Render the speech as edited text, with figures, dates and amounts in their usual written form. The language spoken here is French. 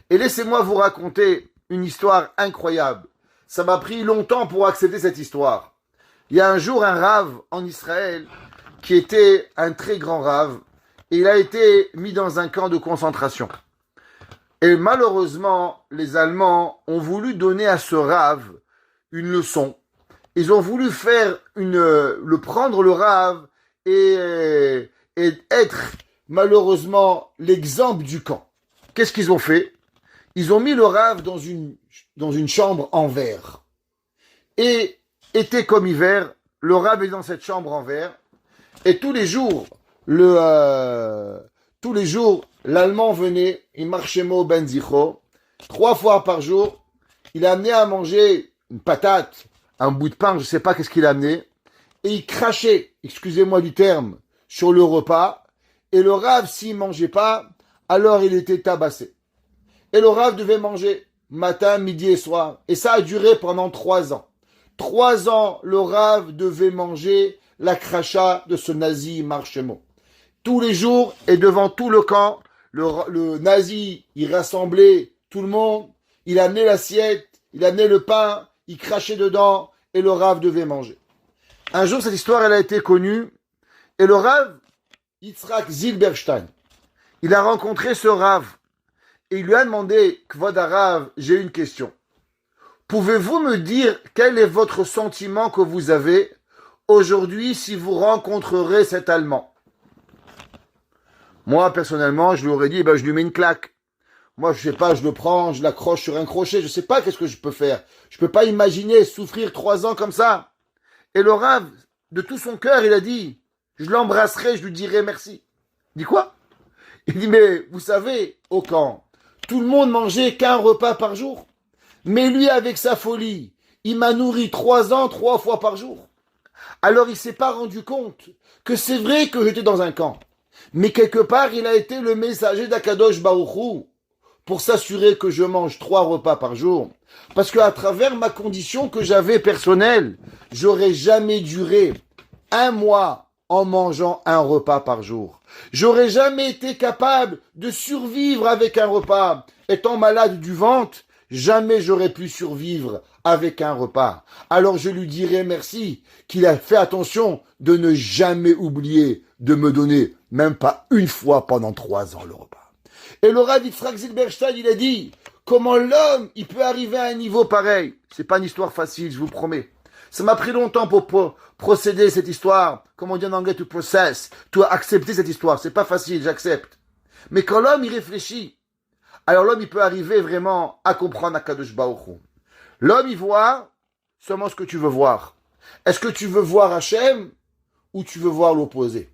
Et laissez-moi vous raconter une histoire incroyable. Ça m'a pris longtemps pour accepter cette histoire. Il y a un jour un rave en Israël qui était un très grand rave et il a été mis dans un camp de concentration. Et malheureusement, les Allemands ont voulu donner à ce rave une leçon. Ils ont voulu prendre le rave et être malheureusement l'exemple du camp. Qu'est-ce qu'ils ont fait? Ils ont mis le rave dans une chambre en verre. Et été comme hiver, le rave est dans cette chambre en verre. Et tous les jours, l'Allemand venait, il marchait mot ben zichro, 3 fois par jour. Il a amené à manger une patate, un bout de pain, je ne sais pas qu'est-ce qu'il a amené. Et il crachait, excusez-moi du terme, sur le repas. Et le rave, s'il mangeait pas, alors il était tabassé. Et le rave devait manger matin, midi et soir. Et ça a duré pendant 3 ans. 3 ans, le rave devait manger la cracha de ce nazi marchemo. Tous les jours et devant tout le camp, le nazi, il rassemblait tout le monde, il amenait l'assiette, il amenait le pain, il crachait dedans et le rave devait manger. Un jour, cette histoire, elle a été connue et le rave, Yitzhak Zilberstein, il a rencontré ce rave et il lui a demandé, Kvod Harav, j'ai une question. Pouvez-vous me dire quel est votre sentiment que vous avez aujourd'hui si vous rencontrerez cet Allemand? Moi, personnellement, je lui aurais dit, je lui mets une claque. Moi, je sais pas, je le prends, je l'accroche sur un crochet, je sais pas qu'est-ce que je peux faire. Je peux pas imaginer souffrir 3 ans comme ça. Et le rave, de tout son cœur, il a dit, je l'embrasserai, je lui dirai merci. Il dit quoi? Il dit, mais vous savez, au camp, tout le monde mangeait qu'un repas par jour. Mais lui, avec sa folie, il m'a nourri 3 ans, 3 fois par jour. Alors il s'est pas rendu compte que c'est vrai que j'étais dans un camp. Mais quelque part, il a été le messager d'Akadosh Baruch Hu pour s'assurer que je mange 3 repas par jour. Parce qu'à travers ma condition que j'avais personnelle, j'aurais jamais duré 1 mois en mangeant un repas par jour. J'aurais jamais été capable de survivre avec un repas. Étant malade du ventre, jamais j'aurais pu survivre avec un repas. Alors je lui dirai merci qu'il a fait attention de ne jamais oublier de me donner, même pas une fois pendant 3 ans, le repas. Et le Rav Yitzhak Zilberstein, il a dit, comment l'homme, il peut arriver à un niveau pareil? C'est pas une histoire facile, je vous promets. Ça m'a pris longtemps pour procéder cette histoire, comme on dit en anglais, to process, to accepter cette histoire. C'est pas facile, j'accepte. Mais quand l'homme, il réfléchit, alors l'homme, il peut arriver vraiment à comprendre Akadosh Baruch Hu. L'homme, il voit seulement ce que tu veux voir. Est-ce que tu veux voir Hachem ou tu veux voir l'opposé?